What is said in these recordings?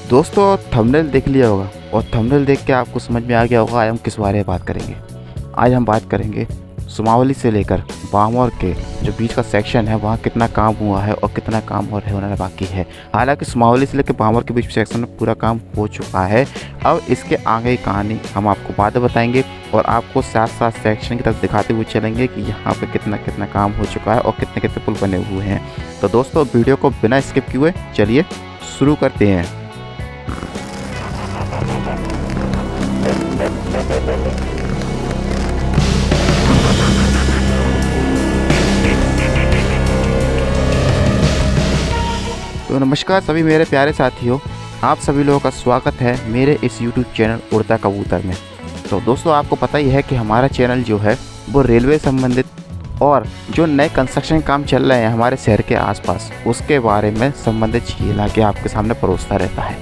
दोस्तों थंबनेल देख लिया होगा और थंबनेल देख के आपको समझ में आ गया होगा आज हम किस बारे में बात करेंगे। आज हम बात करेंगे सुमावली से लेकर बामौर के जो बीच का सेक्शन है वहाँ कितना काम हुआ है और कितना काम और होना बाकी है। हालांकि सुमावली से लेकर बामौर के बीच सेक्शन में पूरा काम हो चुका है। अब इसके आगे की कहानी हम आपको बाद में बताएंगे और आपको साथ साथ सेक्शन की तरफ दिखाते हुए चलेंगे कि यहाँ पे कितना कितना काम हो चुका है और कितने कितने पुल बने हुए हैं। तो दोस्तों वीडियो को बिना स्किप किए चलिए शुरू करते हैं। तो नमस्कार सभी मेरे प्यारे साथियों, आप सभी लोगों का स्वागत है मेरे इस YouTube चैनल उड़ता कबूतर में। तो दोस्तों आपको पता ही है कि हमारा चैनल जो है वो रेलवे संबंधित और जो नए कंस्ट्रक्शन काम चल रहे हैं हमारे शहर के आसपास उसके बारे में संबंधित चीज़ ला के आपके सामने परोसता रहता है।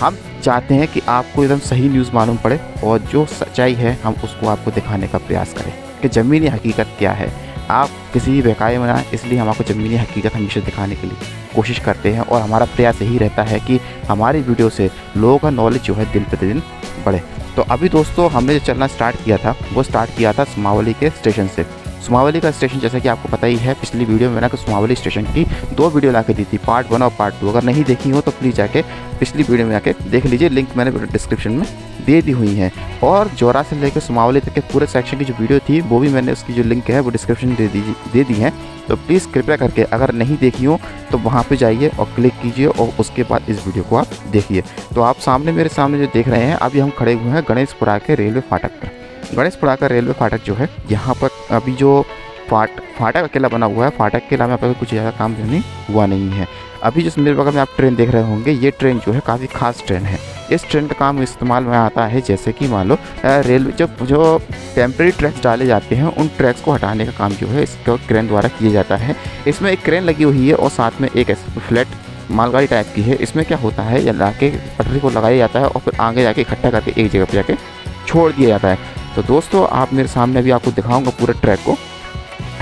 हम चाहते हैं कि आपको एकदम सही न्यूज़ मालूम पड़े और जो सच्चाई है हम उसको आपको दिखाने का प्रयास करें कि ज़मीनी हकीकत क्या है। आप किसी भी बहकाए में ना, इसलिए हम आपको ज़मीनी हकीकत हमेशा दिखाने के लिए कोशिश करते हैं और हमारा प्रयास यही रहता है कि हमारी वीडियो से लोगों का नॉलेज जो है दिन प्रतिदिन बढ़े। तो अभी दोस्तों हमने जो चलना स्टार्ट किया था वो स्टार्ट किया था सुमावली के स्टेशन से। सुमावली का स्टेशन जैसा कि आपको पता ही है, पिछली वीडियो में मैंने सुमावली स्टेशन की 2 वीडियो ला के दी थी, पार्ट 1 और पार्ट 2। अगर नहीं देखी हो तो प्लीज़ जाके पिछली वीडियो में जाके देख लीजिए, लिंक मैंने डिस्क्रिप्शन में दे दी हुई है। और जोरा से लेकर सुमावली तक के पूरे सेक्शन की जो वीडियो थी वो भी मैंने उसकी जो लिंक है वो डिस्क्रिप्शन में दे दी है। तो प्लीज़ कृपया करके अगर नहीं देखी हो तो वहाँ पे जाइए और क्लिक कीजिए और उसके बाद इस वीडियो को आप देखिए। तो आप मेरे सामने जो देख रहे हैं, अभी हम खड़े हुए हैं गणेशपुरा के रेलवे फाटक पर। गणेशपुरा का रेलवे फाटक जो है, यहाँ पर अभी जो फाटक अकेला बना हुआ है, फाटक के अलावा कुछ ज़्यादा काम नहीं हुआ नहीं है। अभी जो मेरे बगल में आप ट्रेन देख रहे होंगे, ये ट्रेन जो है काफ़ी खास ट्रेन है। इस ट्रेन का काम इस्तेमाल में आता है जैसे कि मान लो रेलवे जो टेम्प्रेरी ट्रैक्स डाले जाते हैं उन ट्रैक्स को हटाने का काम जो है इसको क्रेन द्वारा किया जाता है। इसमें एक क्रेन लगी हुई है और साथ में एक फ्लैट मालगाड़ी टाइप की है। इसमें क्या होता है, या ला के पटरी को लगाया जाता है और फिर आगे जाके इकट्ठा करके एक जगह पर जाके छोड़ दिया जाता है। तो दोस्तों आप मेरे सामने अभी आपको दिखाऊँगा पूरे ट्रैक को।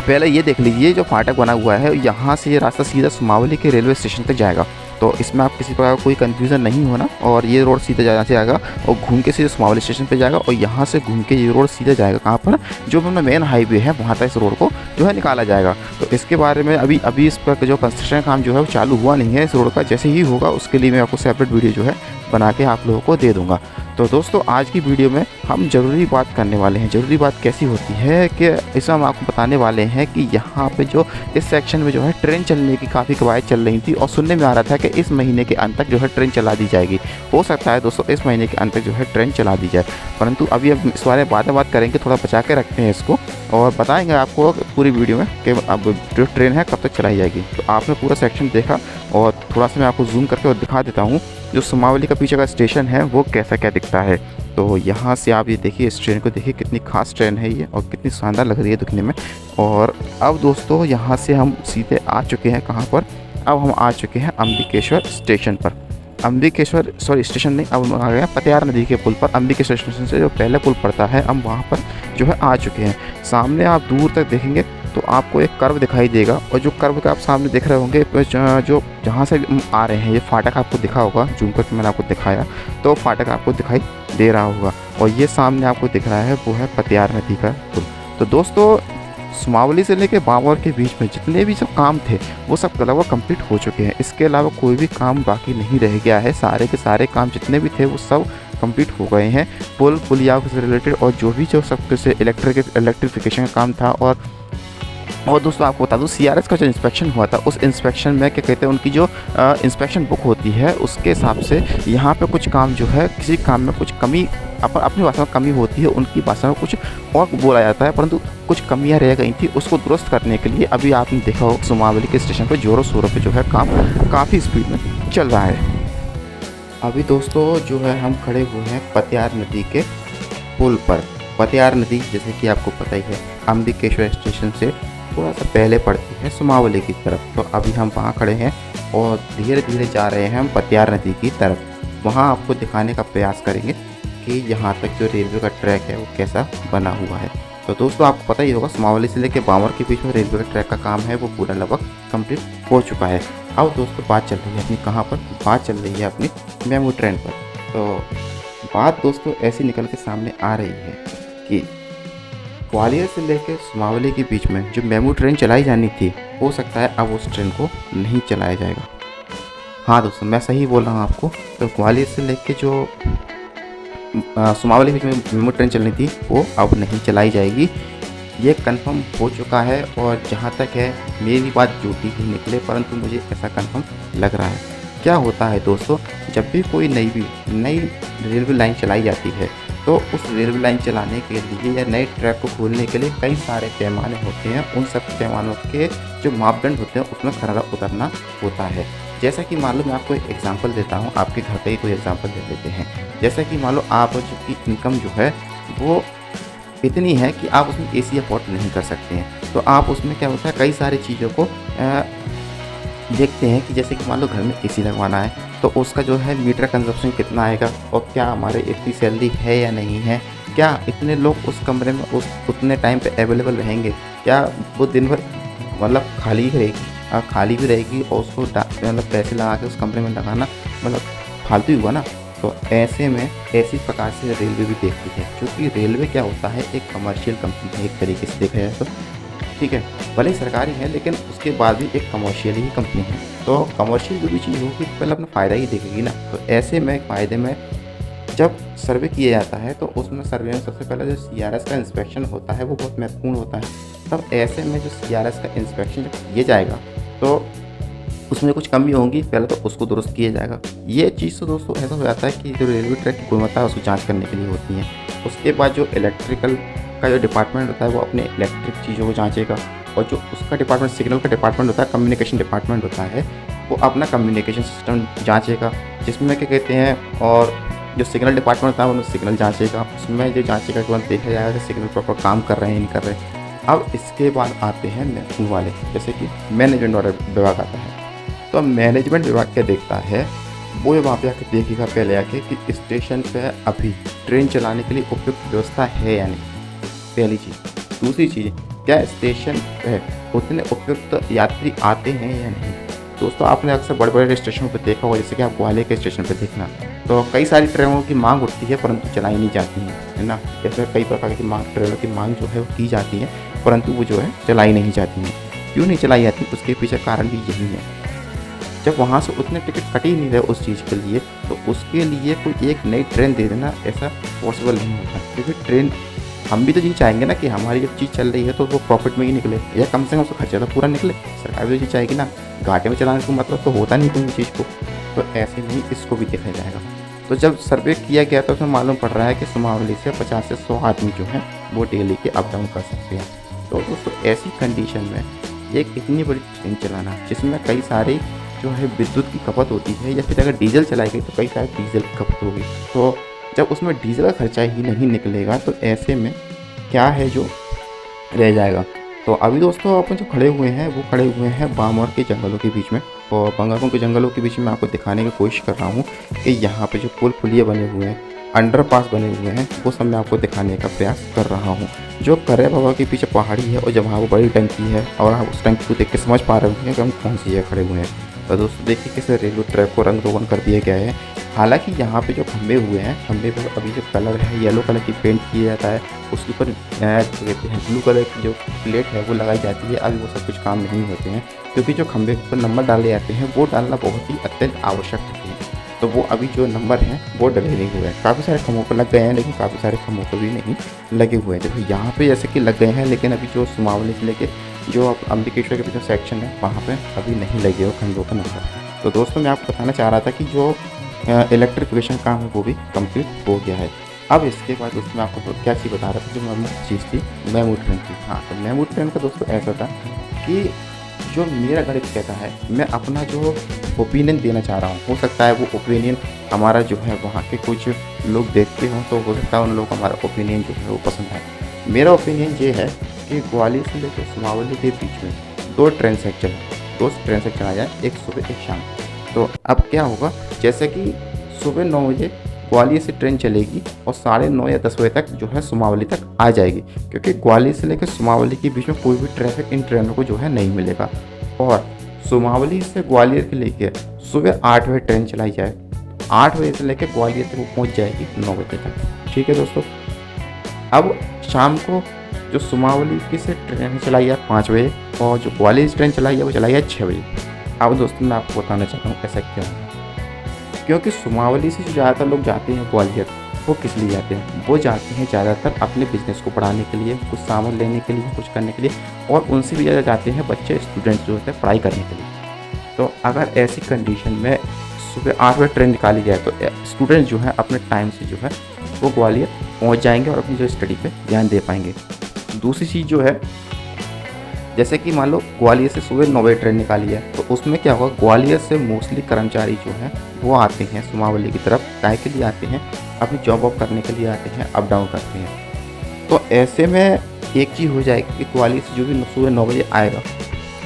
पहले ये देख लीजिए, जो फाटक बना हुआ है यहाँ से ये रास्ता सीधा सुमावली के रेलवे स्टेशन तक जाएगा। तो इसमें आप किसी प्रकार का कोई कंफ्यूजन नहीं होना। और ये रोड सीधे जाना से आएगा और घूम के सीधे सुमावली स्टेशन पे जाएगा और यहाँ से घूम के ये रोड सीधे जाएगा कहाँ पर, जो अपना मेन हाईवे है वहाँ तक इस रोड को जो है निकाला जाएगा। तो इसके बारे में अभी इस पर जो कंस्ट्रक्शन काम जो है वो चालू हुआ नहीं है इस रोड का। जैसे ही होगा उसके लिए मैं आपको सेपरेट वीडियो जो है बना के आप लोगों को दे दूँगा। तो दोस्तों आज की वीडियो में हम ज़रूरी बात करने वाले हैं। ज़रूरी बात कैसी होती है कि इसमें हम आपको बताने वाले हैं कि यहाँ पे जो इस सेक्शन में जो है ट्रेन चलने की काफ़ी कवायद चल रही थी और सुनने में आ रहा था कि इस महीने के अंत तक जो है ट्रेन चला दी जाएगी। हो सकता है दोस्तों इस महीने के अंत तक जो है ट्रेन चला दी जाए, परंतु अभी हम इस बारे में बाद में बात करेंगे। थोड़ा बचा के रखते हैं इसको और बताएँगे आपको पूरी वीडियो में कि अब जो ट्रेन है कब तक चलाई जाएगी। तो आपने पूरा सेक्शन देखा और थोड़ा सा मैं आपको जूम करके और दिखा देता हूँ जो सुमावली का पीछे का स्टेशन है वो कैसा क्या दिखता है। तो यहाँ से आप ये देखिए, इस ट्रेन को देखिए, कितनी खास ट्रेन है ये और कितनी शानदार लग रही है दिखने में। और अब दोस्तों यहाँ से हम सीधे आ चुके हैं कहाँ पर, अब हम आ चुके हैं अंबिकेश्वर स्टेशन पर। अंबिकेश्वर स्टेशन नहीं, अब हम आ गए हैं पतियार नदी के पुल पर। अंबिकेश्वर स्टेशन से जो पहले पुल पड़ता है हम वहाँ पर जो है आ चुके हैं। सामने आप दूर तक देखेंगे तो आपको एक कर्व दिखाई देगा और जो कर्व का आप सामने देख रहे होंगे जो जहाँ से आ रहे हैं ये फाटक आपको दिखा होगा, जूम करके मैंने आपको दिखाया तो फाटक आपको दिखाई दे रहा होगा। और ये सामने आपको दिख रहा है वो है पतियार नदी का पुल। तो दोस्तों सुमावली से लेकर बामौर के बीच में जितने भी सब काम थे वो सब लगभग कंप्लीट हो चुके हैं। इसके अलावा कोई भी काम बाकी नहीं रह गया है। सारे के सारे काम जितने भी थे वो सब कंप्लीट हो गए हैं। पुलिया से रिलेटेड और जो भी सब से इलेक्ट्रिफिकेशन का काम था। और दोस्तों आपको बता दूं CRS का जो इंस्पेक्शन हुआ था उस इंस्पेक्शन में क्या कहते हैं, उनकी जो इंस्पेक्शन बुक होती है उसके हिसाब से यहाँ पे कुछ काम जो है, किसी काम में कुछ कमी अपनी भाषा में कमी होती है, उनकी भाषा में कुछ और बोला जाता है, परंतु कुछ कमियाँ रह गई थी उसको दुरुस्त करने के लिए अभी आपने देखा हो सुमावली के स्टेशन पर जोरों शोरों पर जो है काम काफ़ी स्पीड में चल रहा है। अभी दोस्तों जो है हम खड़े हुए हैं पतियार नदी के पुल पर। पतियार नदी जैसे कि आपको पता ही है अंबिकेश्वर स्टेशन से थोड़ा सा पहले पड़ती है सुमावली की तरफ। तो अभी हम वहाँ खड़े हैं और धीरे धीरे जा रहे हैं हम पतियार नदी की तरफ। वहाँ आपको दिखाने का प्रयास करेंगे कि यहाँ तक जो रेलवे का ट्रैक है वो कैसा बना हुआ है। तो दोस्तों आपको पता ही होगा सुमावली से लेकर बामौर के बीच में रेलवे का ट्रैक का काम है वो पूरा लगभग कंप्लीट हो चुका है। अब दोस्तों बात चल रही है अपनी कहाँ पर, बात चल रही है अपनी मेमू ट्रेन पर। तो बात दोस्तों ऐसी निकल के सामने आ रही है कि ग्वालियर से लेकर सुमावली के बीच में जो मेमू ट्रेन चलाई जानी थी, हो सकता है अब उस ट्रेन को नहीं चलाया जाएगा। हाँ दोस्तों, मैं सही बोल रहा हूँ आपको। तो ग्वालियर से लेके जो सुमावली के बीच में मेमू ट्रेन चलनी थी वो अब नहीं चलाई जाएगी, ये कंफर्म हो चुका है। और जहाँ तक है मेरी बात झूठी ही निकले, परंतु मुझे ऐसा कंफर्म लग रहा है। क्या होता है दोस्तों, जब भी कोई नई रेलवे लाइन चलाई जाती है तो उस रेलवे लाइन चलाने के लिए या नए ट्रैक को खोलने के लिए कई सारे पैमाने होते हैं। उन सब पैमानों के जो मापदंड होते हैं उसमें खरा उतरना होता है। जैसा कि मान लो मैं आपको एक एग्जांपल देता हूँ, आपके घर का ही कोई एग्जांपल दे देते हैं। जैसा कि मान लो आप की इनकम जो है वो इतनी है कि आप उसमें एसी अफोर्ड नहीं कर सकते हैं, तो आप उसमें क्या होता है कई सारी चीज़ों को देखते हैं कि जैसे कि मान लो घर में एसी लगवाना है तो उसका जो है मीटर कंजप्शन कितना आएगा, और क्या हमारे इतनी सैलरी है या नहीं है, क्या इतने लोग उस कमरे में उतने टाइम पे अवेलेबल रहेंगे, क्या वो दिन भर मतलब खाली ही रहेगी, खाली भी रहेगी और उसको मतलब पैसे लगा के उस कमरे में लगाना मतलब फालतू ही हुआ ना। तो ऐसे में ऐसी प्रकार से रेलवे भी देखती है, क्योंकि रेलवे क्या होता है एक कमर्शियल कंपनी है एक तरीके से देखा जाए तो, ठीक है। भले ही सरकारी है लेकिन उसके बाद भी एक कमर्शियल ही कंपनी है। तो कमर्शियल जो भी चीज़ होगी तो पहले अपना फ़ायदा ही देखेगी ना। तो ऐसे में फ़ायदे में जब सर्वे किया जाता है तो उसमें सर्वे में सबसे पहले जो CRS का इंस्पेक्शन होता है वो बहुत महत्वपूर्ण होता है। तब ऐसे में जो CRS का इंस्पेक्शन जब किया जाएगा तो उसमें कुछ कमी होंगी, पहले तो उसको दुरुस्त किया जाएगा। ये चीज़ तो दोस्तों ऐसा हो जाता है कि जो रेलवे ट्रैक की गुणवत्ता है उसको जांच करने के लिए होती है। उसके बाद जो इलेक्ट्रिकल का जो डिपार्टमेंट होता है वो अपने इलेक्ट्रिक चीज़ों को जांचेगा, और जो उसका डिपार्टमेंट सिग्नल का डिपार्टमेंट होता है, कम्युनिकेशन डिपार्टमेंट होता है, वो अपना कम्युनिकेशन सिस्टम जांचेगा, जिसमें क्या कहते हैं। और जो सिग्नल डिपार्टमेंट होता है वो सिग्नल जांचेगा, उसमें जो जांचेगा के बाद देखा जाएगा कि सिग्नल प्रॉपर काम कर रहे हैं नहीं कर रहे। अब इसके बाद आते हैं महकमे वाले, जैसे कि मैनेजमेंट वाला विभाग आता है। तो मैनेजमेंट विभाग क्या देखता है, वो वहाँ पे आके देखेगा पहले आके कि स्टेशन पे अभी ट्रेन चलाने के लिए उपयुक्त व्यवस्था है या नहीं, पहली चीज़। दूसरी चीज़, क्या स्टेशन पे उतने उपयुक्त यात्री आते हैं या नहीं। दोस्तों आपने अक्सर बड़े बड़े स्टेशनों पर देखा होगा, जैसे कि आप ग्वालियर के स्टेशन पर देखना, तो कई सारी ट्रेनों की मांग उठती है परंतु चलाई नहीं जाती है ना। जैसे कई प्रकार की ट्रेनों की मांग जो है वो की जाती है परंतु वो जो है चलाई नहीं जाती हैं। क्यों नहीं चलाई जाती, उसके पीछे कारण भी यही है। जब वहाँ से उतने टिकट कट ही नहीं रहे उस चीज़ के लिए, तो उसके लिए कोई एक नई ट्रेन दे देना ऐसा पॉसिबल नहीं होता। क्योंकि ट्रेन हम भी तो ये चाहेंगे ना कि हमारी जब चीज़ चल रही है तो वो प्रॉफिट में ही निकले, या कम से कम उसका खर्चा तो पूरा निकले। सरकार भी तो ये चाहेगी ना, घाटे में चलाने का मतलब तो होता नहीं कोई चीज़ को। तो ऐसे में ही इसको भी देखा जाएगा। तो जब सर्वे किया गया तो उसमें मालूम पड़ रहा है कि सुमावली से 50 से 100 आदमी जो हैं वो डेली के अप डाउन कर सकते हैं। तो दोस्तों ऐसी कंडीशन में एक इतनी बड़ी ट्रेन चलाना जिसमें कई सारी जो है विद्युत की खपत होती है, या फिर अगर डीजल चलाई गई तो कई सारे डीजल की खपत होगी, तो जब उसमें डीजल का खर्चा ही नहीं निकलेगा तो ऐसे में क्या है जो रह जाएगा। तो अभी दोस्तों अपन जो खड़े हुए हैं वो खड़े हुए हैं बामौर के जंगलों के बीच में, और बंगाकों के जंगलों के बीच में आपको दिखाने की कोशिश कर रहा हूँ कि यहाँ पे जो पुल पुलिया बने हुए हैं, अंडरपास बने हुए हैं, वो सब मैं आपको दिखाने का प्रयास कर रहा हूँ। जो करे बाबा के पीछे पहाड़ी है और जब वहाँ वो बड़ी टंकी है, और आप उस टंकी को देख के समझ पा रहे होंगे कि हम कौन सी जगह खड़े हुए हैं। तो दोस्तों देखिए कैसे रेलवे ट्रैक को रंग रोगन कर दिया गया है। हालांकि यहाँ पे जो खंभे हुए हैं, खंभे पर अभी जो कलर है येलो कलर की पेंट किया जाता है, उसके ऊपर कहते हैं ब्लू कलर की जो प्लेट है वो लगाई जाती है। अभी वो सब कुछ काम नहीं होते हैं, क्योंकि जो खंभे पर नंबर डाले जाते हैं वो डालना बहुत ही अत्यंत आवश्यक होती है। तो वो अभी जो नंबर हैं वो डले नहीं हुए हैं। काफ़ी सारे खंभों पर लग गए हैं लेकिन काफ़ी सारे खंभों पर भी नहीं लगे हुए हैं। देखो यहाँ पे जैसे कि लग गए हैं, लेकिन अभी जो सुमावली से लेके जो अम्बिकेश्वर के पीछे सेक्शन है वहाँ पे अभी नहीं लगे हो खंभों का नंबर। तो दोस्तों मैं आपको बताना चाह रहा था कि जो इलेक्ट्रिफिकेशन काम है वो भी कंप्लीट हो गया है। अब इसके बाद दोस्तों मैं आपको तो क्या चीज़ बता रहा था, जो मेमू चीज़ थी मेमू ट्रेन की। हाँ, तो मेमू ट्रेन का दोस्तों ऐसा था कि जो मेरा गणित कहता है, मैं अपना जो ओपिनियन देना चाह रहा हूँ, हो सकता है वो ओपिनियन हमारा जो है वहाँ के कुछ लोग देखते हों, तो हो सकता है उन लोगों को हमारा ओपिनियन जो है वो पसंद आए। मेरा ओपिनियन ये है कि ग्वालियर से लेकर सुमावली के बीच में दो ट्रेन सेक्शन चला जाए, एक सुबह एक शाम। तो अब क्या होगा, जैसे कि सुबह 9 बजे ग्वालियर से ट्रेन चलेगी और 9:30 या 10 बजे तक जो है सुमावली तक आ जाएगी, क्योंकि ग्वालियर से लेकर सुमावली के बीच में कोई भी ट्रैफिक इन ट्रेनों को जो है नहीं मिलेगा। और सुमावली से ग्वालियर के लेके सुबह 8 बजे ट्रेन चलाई जाए, 8 बजे से लेकर ग्वालियर तक वो पहुँच जाएगी 9 बजे तक। ठीक है दोस्तों। अब शाम को जो सुमावली की से ट्रेन चलाई है 5 बजे और जो ग्वालियर से ट्रेन चलाई है वो चलाई है 6 बजे। अब दोस्तों मैं आपको बताना चाहता हूँ ऐसा क्यों, क्योंकि सुमावली से जो ज़्यादातर लोग जाते हैं ग्वालियर, वो किस लिए जाते हैं? वो जाते हैं ज़्यादातर अपने बिजनेस को बढ़ाने के लिए, कुछ सामान लेने के लिए, कुछ करने के लिए, और उनसे भी ज़्यादा जाते हैं बच्चे, स्टूडेंट्स जो होते हैं पढ़ाई करने के लिए। तो अगर ऐसी कंडीशन में सुबह 8 बजे ट्रेन निकाली जाए तो स्टूडेंट जो है अपने टाइम से जो है वो ग्वालियर पहुंच जाएंगे और अपनी जो स्टडी पे ध्यान दे पाएंगे। दूसरी चीज़ जो है, जैसे कि मान लो ग्वालियर से सुबह 9 बजे ट्रेन निकाली है तो उसमें क्या होगा, ग्वालियर से मोस्टली कर्मचारी जो हैं वो आते हैं सुमावली की तरफ, काय के लिए आते हैं, अपनी जॉब वॉब करने के लिए आते हैं, अप डाउन करते हैं। तो ऐसे में एक चीज़ हो जाएगी कि ग्वालियर से जो भी सुबह 9 बजे आएगा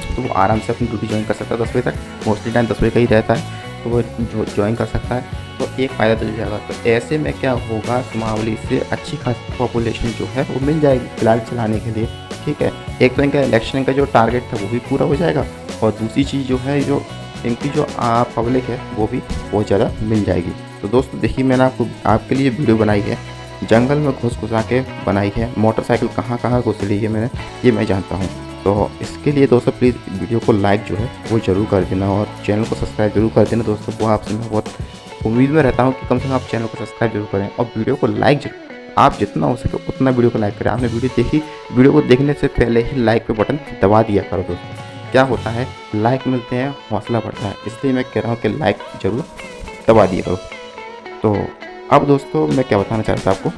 तो वो आराम से अपनी ड्यूटी ज्वाइन कर सकता है 10 बजे तक, मोस्टली टाइम 10 बजे का ही रहता है, तो वो ज्वाइन कर सकता है। तो एक फ़ायदा तो जाएगा। तो ऐसे में क्या होगा, सुमावली से अच्छी खासी पॉपुलेशन जो है वो मिल जाएगी फिलहाल चलाने के लिए। ठीक है, एक तो इनका इलेक्शन का जो टारगेट था वो भी पूरा हो जाएगा, और दूसरी चीज़ जो है जो इनकी जो पब्लिक है वो भी बहुत ज़्यादा मिल जाएगी। तो दोस्तों देखिए, मैंने आपके लिए वीडियो बनाई है, जंगल में घुस घुसा के बनाई है, मोटरसाइकिल कहाँ कहाँ घुस ली है मैंने, ये मैं जानता हूँ। तो इसके लिए दोस्तों प्लीज़ वीडियो को लाइक जो है वो ज़रूर कर देना, और चैनल को सब्सक्राइब जरूर कर देना दोस्तों। वो आपसे मैं बहुत उम्मीद में रहता हूँ कि कम से कम आप चैनल को सब्सक्राइब जरूर करें, और वीडियो को लाइक जरूर, आप जितना हो सके उतना वीडियो को लाइक करें। आपने वीडियो देखी, वीडियो को देखने से पहले ही लाइक पे बटन दबा दिया करो दोस्तों। क्या होता है, लाइक मिलते हैं, हौसला बढ़ता है, इसलिए मैं कह रहा हूँ कि लाइक जरूर दबा दिया करो। तो अब दोस्तों मैं क्या बताना चाह रहा था आपको,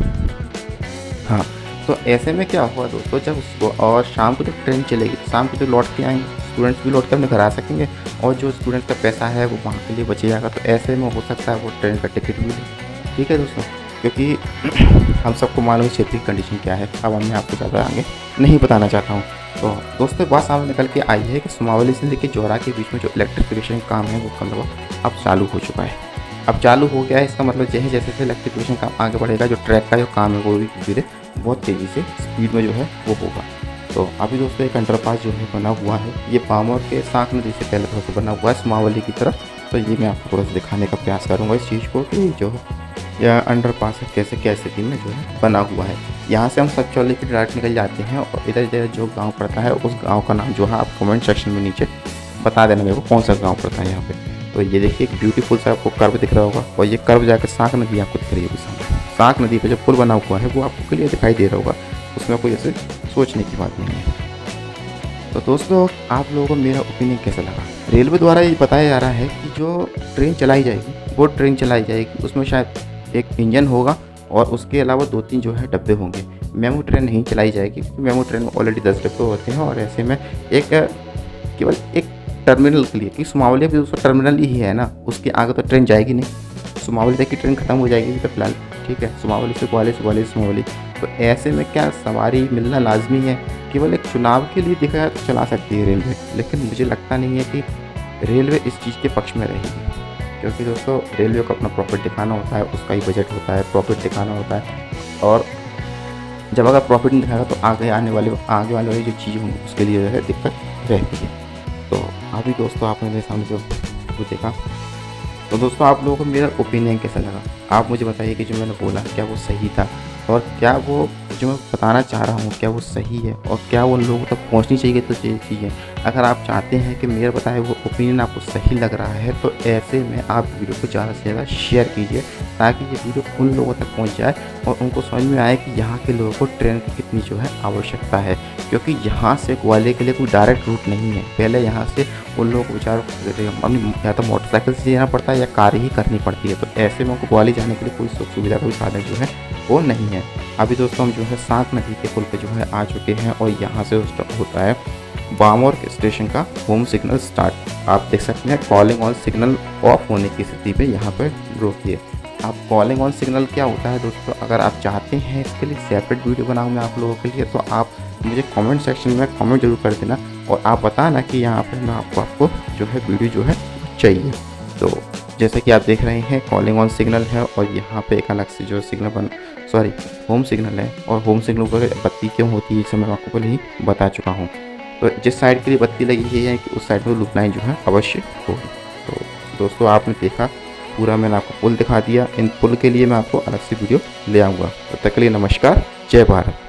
हाँ, तो ऐसे में क्या हुआ दोस्तों, जब उसको और शाम को जब ट्रेन चलेगी तो शाम को जो लौट के आएंगे स्टूडेंट्स भी लौट के अपने घर आ सकेंगे, और जो स्टूडेंट्स का पैसा है वो वहाँ के लिए बच जाएगा। तो ऐसे में हो सकता है वो ट्रेन का टिकट भी ले। ठीक है दोस्तों, क्योंकि हम सबको मालूम है क्षेत्रीय कंडीशन क्या है, अब मैं आपको ज़्यादा आगे नहीं बताना चाहता हूँ। तो दोस्तों बात सामने निकल के आई है कि सुमावली से लेकर जोरा के बीच में जो इलेक्ट्रिफिकेशन काम है वो मतलब अब चालू हो चुका है, अब चालू हो गया है। इसका मतलब जैसे जैसे इलेक्ट्रिफिकेशन काम आगे बढ़ेगा, जो ट्रैक का जो काम है वो भी धीरे बहुत तेज़ी से स्पीड में जो है वो होगा। तो अभी दोस्तों एक अंडरपास जो है बना हुआ है, ये पामोर के साक नदी से पहले थोड़ा सा बना हुआ है सुमावली की तरफ। तो ये मैं आपको थोड़ा सा दिखाने का प्रयास करूँगा इस चीज़ को कि जो यह अंडरपास है कैसे क्या स्थिति में जो है बना हुआ है। यहाँ से हम सचौली की डायरेक्ट निकल जाते हैं, और इधर इधर जो गांव पड़ता है उस गांव का नाम जो है आप कमेंट सेक्शन में नीचे बता देना मेरे को कौन सा गांव पड़ता है यहाँ पे। तो ये देखिए एक ब्यूटीफुल सा आपको कर्व दिख रहा होगा, और ये कर्व जाकर साक नदी आपको दिख रही होगी सामने। साक नदी पे जो पुल बना हुआ है वो आपको क्लियर दिखाई दे रहा होगा, उसमें कोई ऐसे सोचने की बात नहीं है। तो दोस्तों आप लोगों को मेरा ओपिनियन कैसा लगा? रेलवे द्वारा ये बताया जा रहा है कि जो ट्रेन चलाई जाएगी वो ट्रेन चलाई जाएगी, उसमें शायद एक इंजन होगा और उसके अलावा 2-3 जो है डब्बे होंगे। मेमू ट्रेन नहीं चलाई जाएगी, क्योंकि मेमू ट्रेन में ऑलरेडी 10 डब्बे होते हैं, और ऐसे में एक केवल एक टर्मिनल के लिए, कि सुमावली भी दोस्तों टर्मिनल ही है ना, उसके आगे तो ट्रेन जाएगी नहीं, सुमावली तक की ट्रेन खत्म हो जाएगी तो फिलहाल। ठीक है, सुमावली से ग्वालियर, ग्वालियर से सुमावली। तो ऐसे में क्या सवारी मिलना लाजमी है, केवल एक चुनाव के लिए दिखा तो चला सकती है रेलवे, लेकिन मुझे लगता नहीं है कि रेलवे इस चीज़ के पक्ष में रहेगी, क्योंकि दोस्तों रेलवे को अपना प्रॉफिट दिखाना होता है, उसका ही बजट होता है, प्रॉफिट दिखाना होता है, और जब अगर प्रॉफिट नहीं दिखाएगा तो आगे आने वाली जो चीज़ें होंगी उसके लिए जो है दिक्कत रहती है। तो अभी दोस्तों आपने मेरे सामने जो वो देखा, तो दोस्तों आप लोगों को मेरा ओपिनियन कैसा लगा? आप मुझे बताइए कि जो मैंने बोला क्या वो सही था, और क्या वो जो मैं बताना चाह रहा हूँ क्या वो सही है, और क्या वो लोगों तक पहुँचनी चाहिए तो ये चीज़ें। अगर आप चाहते हैं कि मेरा बताए वो ओपिनियन आपको सही लग रहा है तो ऐसे में आप वीडियो को ज़्यादा से ज़्यादा शेयर कीजिए, ताकि ये वीडियो उन लोगों तक पहुँच जाए और उनको समझ में आए कि यहाँ के लोगों को ट्रेन की कितनी जो है आवश्यकता है। क्योंकि यहाँ से ग्वालियर के लिए कोई डायरेक्ट रूट नहीं है, पहले यहाँ से उन लोगों को बेचारों अपनी या तो मोटरसाइकिल से जाना पड़ता है या कार ही करनी पड़ती है। तो ऐसे में उनको ग्वालियर जाने के लिए कोई सुख सुविधा कोई साधन जो है वो नहीं है। अभी दोस्तों हम जो है साक नदी के पुल पे जो है आ चुके हैं, और यहाँ से होता है बामोर स्टेशन का होम सिग्नल स्टार्ट। आप देख सकते हैं कॉलिंग ऑन सिग्नल ऑफ होने की स्थिति पे यहाँ पर रोकिए। आप कॉलिंग ऑन सिग्नल क्या होता है दोस्तों, अगर आप चाहते हैं इसके लिए सेपरेट वीडियो बनाऊँ मैं आप लोगों के लिए, तो आप मुझे कमेंट सेक्शन में कमेंट जरूर कर देना, और आप बताना कि यहाँ पर मैं आपको जो है वीडियो जो है चाहिए। तो जैसे कि आप देख रहे हैं कॉलिंग ऑन सिग्नल है, और यहाँ पे एक अलग से जो सिग्नल होम सिग्नल है, और होम सिग्नल पर बत्ती क्यों होती है इसे मैं आपको पहले ही बता चुका हूँ। तो जिस साइड के लिए बत्ती लगी है कि उस साइड में लूप लाइन जो है अवश्य होगी। तो दोस्तों आपने देखा पूरा मैंने आपको पुल दिखा दिया। इन पुल के लिए मैं आपको अलग से वीडियो ले आऊँगा। तब तक के लिए नमस्कार, जय भारत।